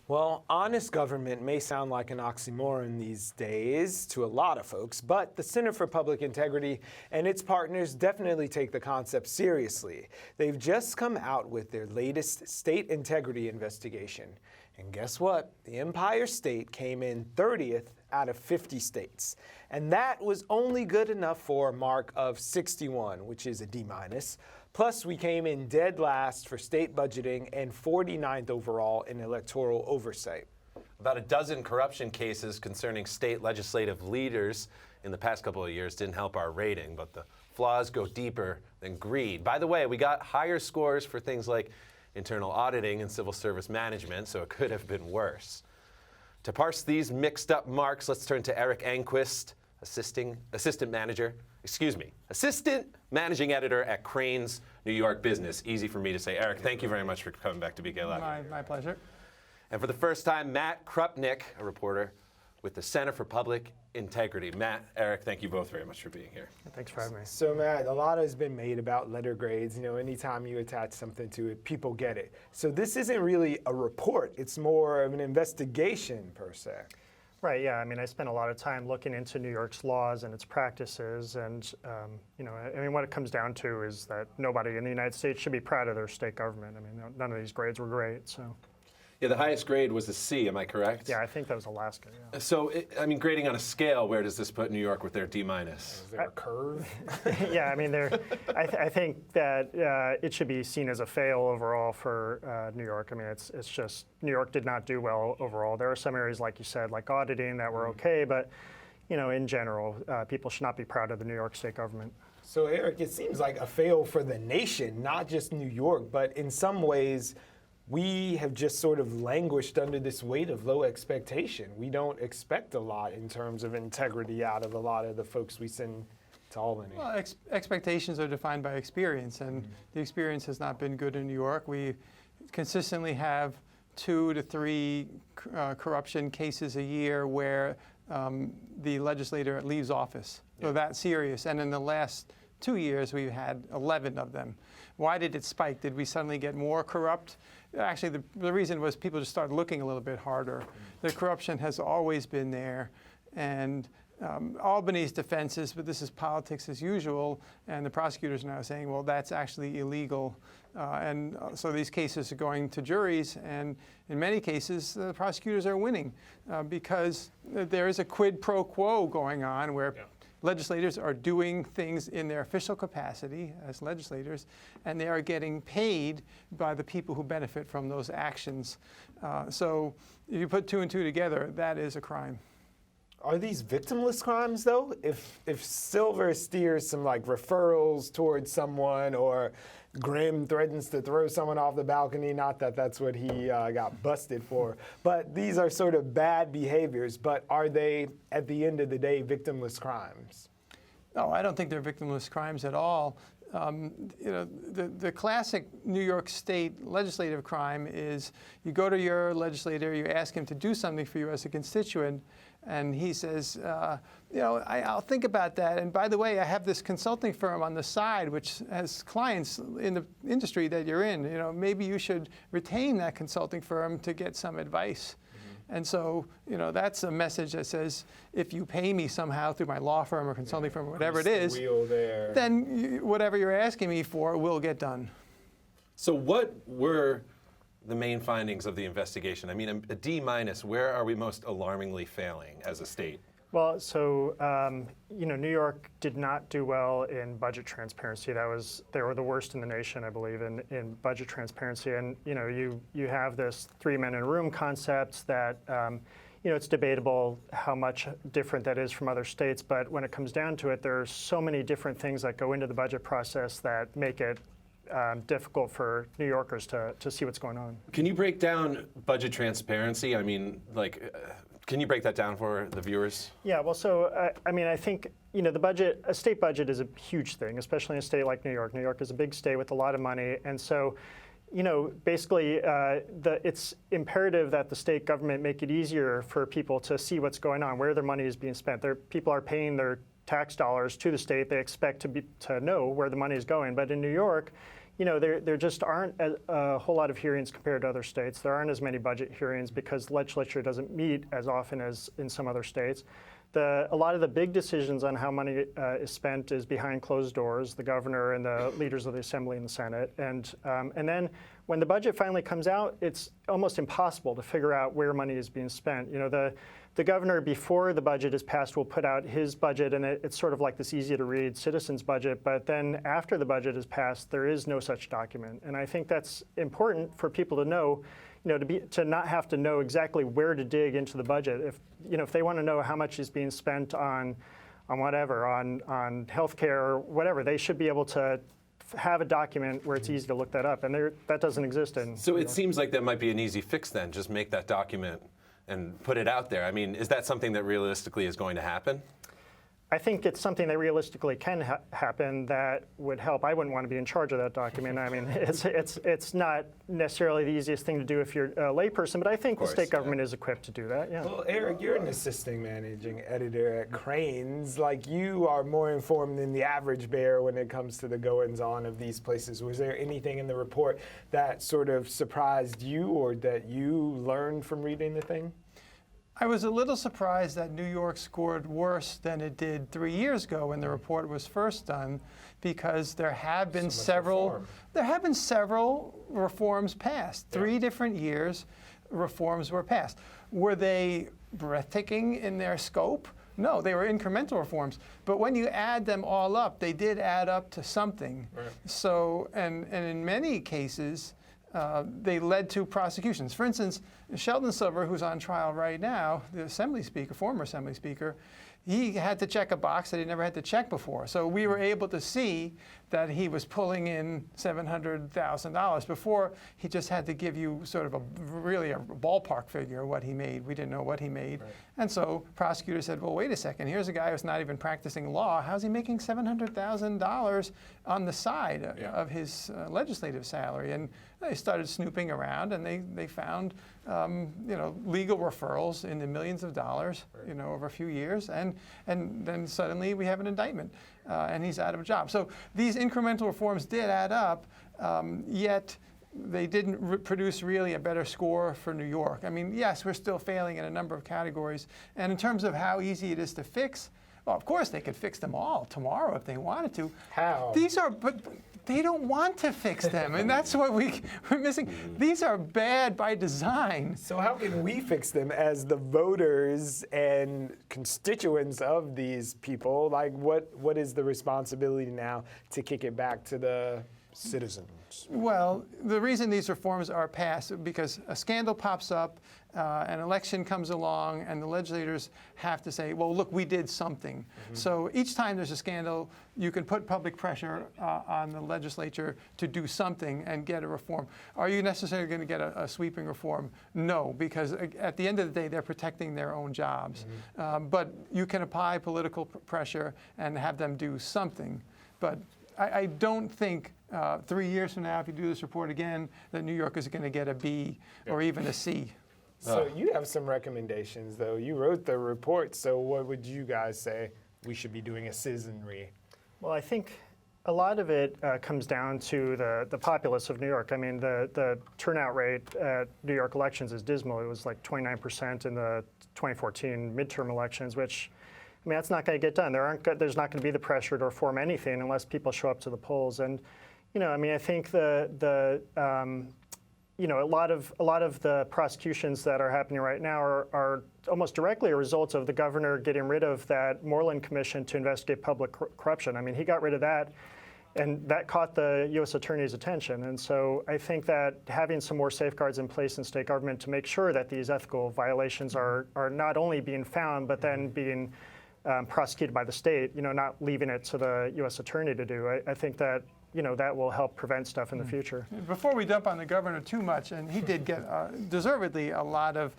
Well, honest government may sound like an oxymoron these days to a lot of folks, but the Center for Public Integrity and its partners definitely take the concept seriously. They've just come out with their latest state integrity investigation. And guess what? The Empire State came in 30th out of 50 states. And that was only good enough for a mark of 61, which is a D-. Plus, we came in dead last for state budgeting and 49th overall in electoral oversight. About a dozen corruption cases concerning state legislative leaders in the past couple of years didn't help our rating, but the flaws go deeper than greed. By the way, we got higher scores for things like internal auditing and civil service management, so it could have been worse. To parse these mixed up marks, let's turn to Erik Engquist, assistant managing editor at Crain's New York business. Easy for me to say. Erik, thank you very much for coming back to BK Live. My pleasure. And for the first time, Matt Krupnick, a reporter with the Center for Public Integrity. Matt, Erik, thank you both very much for being here. Thanks for having me. So Matt, a lot has been made about letter grades. You know, anytime you attach something to it, people get it. So this isn't really a report. It's more of an investigation per se. Right, yeah, I mean, I spent a lot of time looking into New York's laws and its practices, and, you know, I mean, what it comes down to is that nobody in the United States should be proud of their state government. I mean, none of these grades were great, so. Yeah, the highest grade was a C, am I correct? Yeah, I think that was Alaska, yeah. So, I mean, grading on a scale, where does this put New York with their D-? Is there a curve? Yeah, I mean, I think that it should be seen as a fail overall for New York. I mean, it's just, New York did not do well overall. There are some areas, like you said, like auditing, that were okay, but, you know, in general, people should not be proud of the New York state government. So Erik, it seems like a fail for the nation, not just New York, but in some ways, we have just sort of languished under this weight of low expectation. We don't expect a lot in terms of integrity out of a lot of the folks we send to Albany. Well, expectations are defined by experience, and the experience has not been good in New York. We consistently have 2 to 3 corruption cases a year where the legislator leaves office. So that's serious. And in the last 2 years, we've had 11 of them. Why did it spike? Did we suddenly get more corrupt? Actually, the reason was people just started looking a little bit harder. The corruption has always been there, and Albany's defense is, but this is politics as usual, and the prosecutors are now saying, well, that's actually illegal. So these cases are going to juries, and in many cases, the prosecutors are winning because there is a quid pro quo going on where legislators are doing things in their official capacity as legislators, and they are getting paid by the people who benefit from those actions. So if you put 2 and 2 together, that is a crime. Are these victimless crimes, though? If Silver steers some like referrals towards someone, or Grimm threatens to throw someone off the balcony, not that that's what he got busted for, but these are sort of bad behaviors, but are they, at the end of the day, victimless crimes? No, I don't think they're victimless crimes at all. You know, the classic New York State legislative crime is you go to your legislator, you ask him to do something for you as a constituent, and he says, you know, I'll think about that. And by the way, I have this consulting firm on the side which has clients in the industry that you're in. You know, maybe you should retain that consulting firm to get some advice. And so, you know, that's a message that says, if you pay me somehow through my law firm or consulting firm or whatever it is, then whatever you're asking me for will get done. So what were the main findings of the investigation? I mean, a D-, where are we most alarmingly failing as a state? Well, so, you know, New York did not do well in budget transparency. They were the worst in the nation, I believe, in budget transparency. And, you know, you have this 3 men in a room concept that, you know, it's debatable how much different that is from other states. But when it comes down to it, there's so many different things that go into the budget process that make it difficult for New Yorkers to see what's going on. Can you break down budget transparency? I mean, like, can you break that down for the viewers? Yeah, well, so, I mean, I think, you know, a state budget is a huge thing, especially in a state like New York. New York is a big state with a lot of money, and so, you know, basically, it's imperative that the state government make it easier for people to see what's going on, where their money is being spent. People are paying their tax dollars to the state. They expect to know where the money is going. But in New York, there just aren't a whole lot of hearings compared to other states. There aren't as many budget hearings because the legislature doesn't meet as often as in some other states. A lot of the big decisions on how money is spent is behind closed doors, the governor and the leaders of the Assembly and the Senate. And then when the budget finally comes out, it's almost impossible to figure out where money is being spent. The governor, before the budget is passed, will put out his budget, and it's sort of like this easy-to-read citizens budget. But then after the budget is passed, there is no such document. And I think that's important for people to know, to not have to know exactly where to dig into the budget. If they want to know how much is being spent on whatever, on healthcare or whatever, they should be able to have a document where it's easy to look that up. And that doesn't exist in. So it seems like that might be an easy fix then. Just make that document and put it out there. I mean, is that something that realistically is going to happen? I think it's something that realistically can happen that would help. I wouldn't want to be in charge of that document. I mean, it's not necessarily the easiest thing to do if you're a layperson, but I think the state government is equipped to do that. Yeah. Well, Erik, you're an assistant managing editor at Crain's. Like, you are more informed than the average bear when it comes to the goings-on of these places. Was there anything in the report that sort of surprised you or that you learned from reading the thing? I was a little surprised that New York scored worse than it did 3 years ago when the report was first done, because there have been several reforms passed. 3 different years, reforms were passed. Were they breathtaking in their scope? No, they were incremental reforms. But when you add them all up, they did add up to something. Right. So, and in many cases, they led to prosecutions. For instance, Sheldon Silver, who's on trial right now, the Assembly Speaker, former Assembly Speaker, he had to check a box that he never had to check before. So we were able to see that he was pulling in $700,000. Before, he just had to give you sort of really a ballpark figure of what he made. We didn't know what he made. Right. And so prosecutors said, well, wait a second, here's a guy who's not even practicing law. How's he making $700,000 on the side of his legislative salary? And they started snooping around, and they found legal referrals in the millions of dollars, right, over a few years, and then suddenly we have an indictment, and he's out of a job. So these incremental reforms did add up, yet they didn't produce really a better score for New York. I mean, yes, we're still failing in a number of categories, and in terms of how easy it is to fix, well, of course they could fix them all tomorrow if they wanted to. How? But they don't want to fix them, and that's what we're missing. These are bad by design. So how can we fix them as the voters and constituents of these people? Like, what is the responsibility now to kick it back to the citizens? Well, the reason these reforms are passed is because a scandal pops up, an election comes along, and the legislators have to say, well, look, we did something. Mm-hmm. So each time there's a scandal, you can put public pressure on the legislature to do something and get a reform. Are you necessarily going to get a sweeping reform? No, because at the end of the day, they're protecting their own jobs. Mm-hmm. But you can apply political pressure and have them do something. But I don't think 3 years from now, if you do this report again, that New York is going to get a B or even a C. So you have some recommendations, though. You wrote the report, so what would you guys say we should be doing as citizenry? Well, I think a lot of it comes down to the populace of New York. I mean, the turnout rate at New York elections is dismal. It was like 29% in the 2014 midterm elections, which, I mean, that's not going to get done. There's not going to be the pressure to reform anything unless people show up to the polls. And, I mean, I think a lot of the prosecutions that are happening right now are almost directly a result of the governor getting rid of that Moreland Commission to investigate public corruption. I mean, he got rid of that, and that caught the U.S. Attorney's attention. And so I think that having some more safeguards in place in state government to make sure that these ethical violations are not only being found, but then being prosecuted by the state, not leaving it to the U.S. Attorney to do. I think that that will help prevent stuff in the future. Before we dump on the governor too much, and he did get deservedly a lot of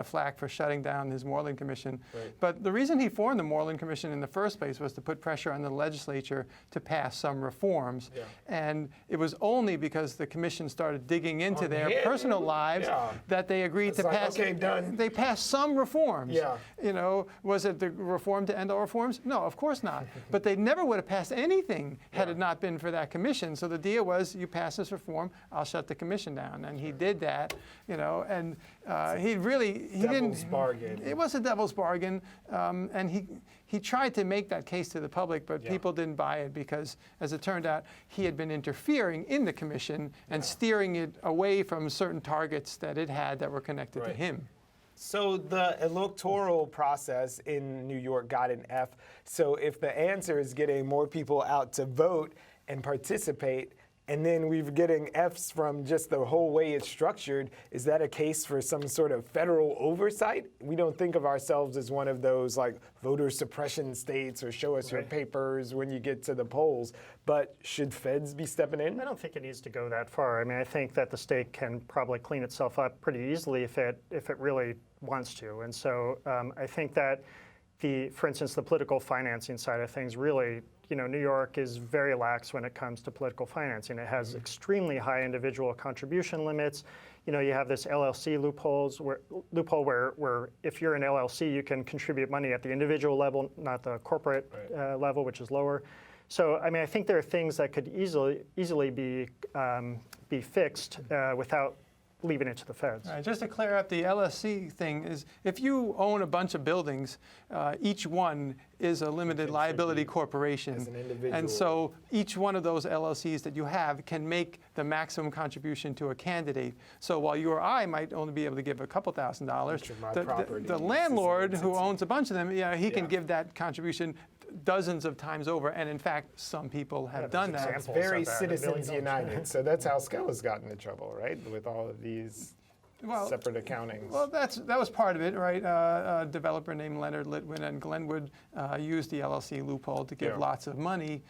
flack for shutting down his Moreland Commission. Right. But the reason he formed the Moreland Commission in the first place was to put pressure on the legislature to pass some reforms. Yeah. And it was only because the commission started digging into their personal lives that they agreed to pass. Okay, done. They passed some reforms. Yeah. Was it the reform to end all reforms? No, of course not. But they never would have passed anything had it not not been for that commission. So the deal was, you pass this reform, I'll shut the commission down. And he did that, and he didn't. Devil's bargain. It was a devil's bargain, and he tried to make that case to the public, but people didn't buy it because, as it turned out, he had been interfering in the commission and steering it away from certain targets that it had that were connected to him. So the electoral process in New York got an F. So if the answer is getting more people out to vote and participate, and then we're getting Fs from just the whole way it's structured, is that a case for some sort of federal oversight? We don't think of ourselves as one of those like voter suppression states or show us your papers when you get to the polls, but should feds be stepping in? I don't think it needs to go that far. I mean, I think that the state can probably clean itself up pretty easily if it really wants to. And so I think that for instance, the political financing side of things really, New York is very lax when it comes to political financing. It has extremely high individual contribution limits. You have this LLC loophole where if you're an LLC, you can contribute money at the individual level, not the corporate level, which is lower. So, I mean, I think there are things that could easily be fixed without leaving it to the feds. Right, just to clear up the LLC thing is, if you own a bunch of buildings, each one is a limited liability corporation. As an individual. And so each one of those LLCs that you have can make the maximum contribution to a candidate. So while you or I might only be able to give a couple $1,000s, the landlord who owns a bunch of them, he can give that contribution dozens of times over, and in fact, some people have done that. It's very Citizens United, so that's how Skella's gotten in trouble, right? With all of these separate accountings. Well, that was part of it, right? A developer named Leonard Litwin and Glenwood used the LLC loophole to give lots of money,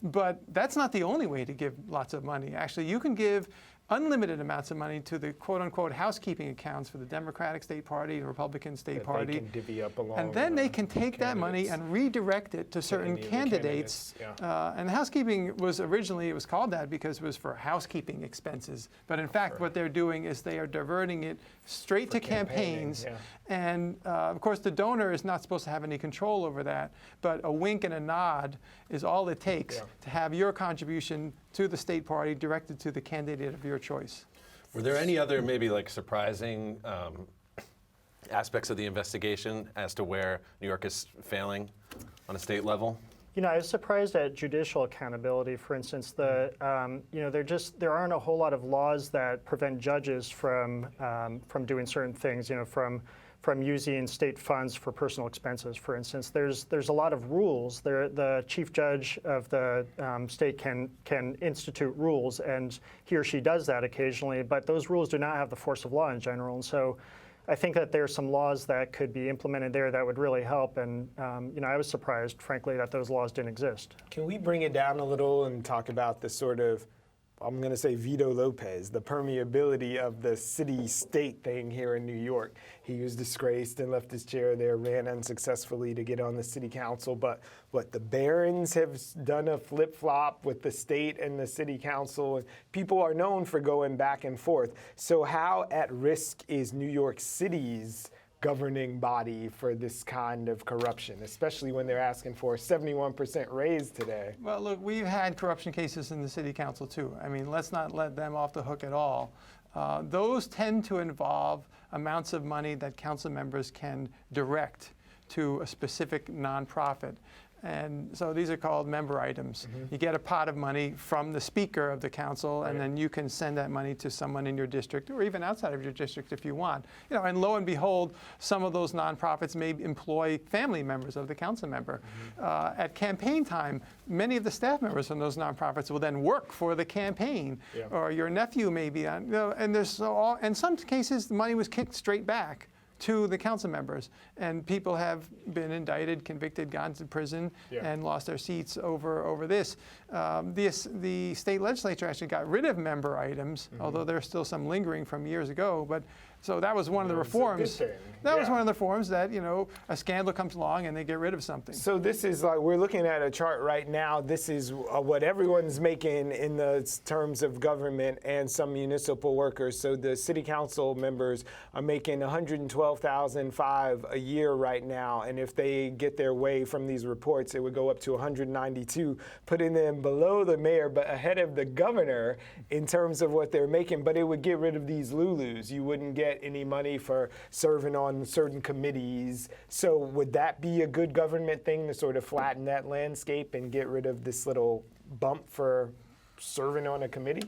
but that's not the only way to give lots of money. Actually, you can give unlimited amounts of money to the quote-unquote housekeeping accounts for the Democratic State Party, the Republican State Party. They can divvy up along and then they can take that money and redirect it to certain candidates. And housekeeping was originally, it was called that because it was for housekeeping expenses. But in fact, what they're doing is they are diverting it straight to campaigns. And of course, the donor is not supposed to have any control over that. But a wink and a nod is all it takes to have your contribution to the state party directed to the candidate of your choice. Were there any other maybe like surprising aspects of the investigation as to where New York is failing on a state level? I was surprised at judicial accountability. For instance, there aren't a whole lot of laws that prevent judges from doing certain things. From using state funds for personal expenses, for instance. There's a lot of rules. The chief judge of the state can institute rules, and he or she does that occasionally, but those rules do not have the force of law in general. And so I think that there are some laws that could be implemented there that would really help, and I was surprised, frankly, that those laws didn't exist. Can we bring it down a little and talk about the sort of, I'm going to say Vito Lopez, the permeability of the city-state thing here in New York. He was disgraced and left his chair there, ran unsuccessfully to get on the city council. But the Barons have done a flip-flop with the state and the city council. People are known for going back and forth. So how at risk is New York City's governing body for this kind of corruption, especially when they're asking for a 71% raise today? Well, look, we've had corruption cases in the city council too. I mean, let's not let them off the hook at all. Those tend to involve amounts of money that council members can direct to a specific nonprofit. And so these are called member items. You get a pot of money from the speaker of the council, and then you can send that money to someone in your district or even outside of your district if you want. And lo and behold, some of those nonprofits may employ family members of the council member. At campaign time, many of the staff members from those nonprofits will then work for the campaign, or your nephew may be on. And in some cases, the money was kicked straight back to the council members, and people have been indicted, convicted, gone to prison, and lost their seats over this. The state legislature actually got rid of member items, although there's still some lingering from years ago. But So that was one of the reforms. good thing. That was Yeah. one of the reforms that, a scandal comes along and they get rid of something. So this is like, we're looking at a chart right now. This is what everyone's making in the terms of government and some municipal workers. So the city council members are making $112,500 a year right now. And if they get their way from these reports, it would go up to $192,000, putting them below the mayor, but ahead of the governor in terms of what they're making. But it would get rid of these Lulus. You wouldn't get any money for serving on certain committees. So would that be a good government thing to sort of flatten that landscape and get rid of this little bump for serving on a committee?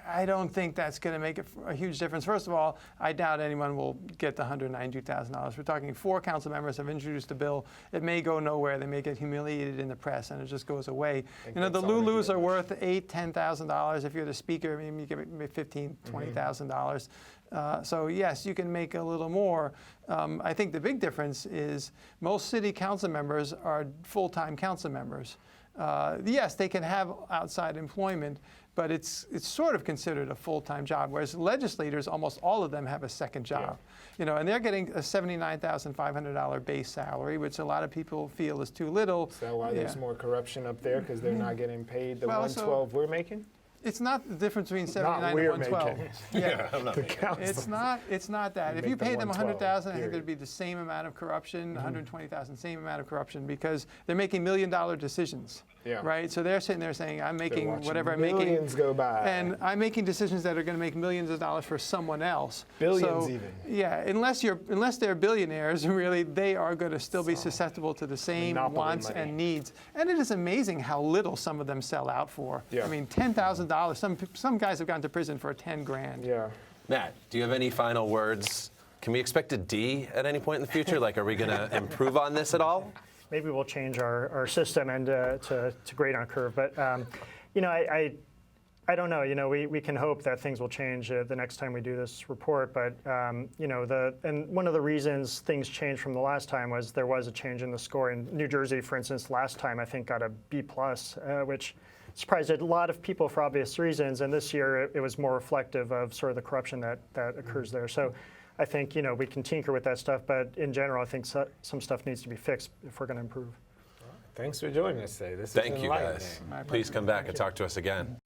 I don't think that's going to make a huge difference. First of all, I doubt anyone will get the $192,000. We're talking 4 council members have introduced a bill. It may go nowhere. They may get humiliated in the press, and it just goes away. The Lulus are worth $8,000, $10,000. If you're the speaker, maybe you get $15,000, $20,000. So yes, you can make a little more. I think the big difference is most city council members are full-time council members. Yes, they can have outside employment, but it's sort of considered a full-time job, whereas legislators, almost all of them have a second job. And they're getting a $79,500 base salary, which a lot of people feel is too little. Is that why there's more corruption up there, because they're not getting paid the Well, $112,000 we're making? It's not the difference between 79 Not and we're 112. making. Yeah. I'm not making it. It's not that. If make you the paid them 112, $100,000, I think period. there'd be the same amount of corruption, 120,000, same amount of corruption, because they're making $1 million decisions, Yeah. right? So they're sitting there saying, I'm making watching whatever I'm making, millions go by. and I'm making decisions that are going to make millions of dollars for someone else. Billions So, even. Yeah, unless they're billionaires, really, they are going to still be susceptible to the same Monopoly wants money. and needs. And it is amazing how little some of them sell out for. Yeah. I mean, $10,000. Some guys have gone to prison for 10 grand. Yeah. Matt, do you have any final words? Can we expect a D at any point in the future? Like, are we going to improve on this at all? Maybe we'll change our system and to grade on curve. But I don't know. We can hope that things will change the next time we do this report. But and one of the reasons things changed from the last time was there was a change in the score. In New Jersey, for instance, last time I think got a B+, which surprised a lot of people for obvious reasons. And this year it was more reflective of sort of the corruption that occurs there. So I think we can tinker with that stuff, but in general, I think some stuff needs to be fixed if we're going to improve. Thanks for joining us today. This is Thanking you enlightening. guys. Please come back and talk to us again.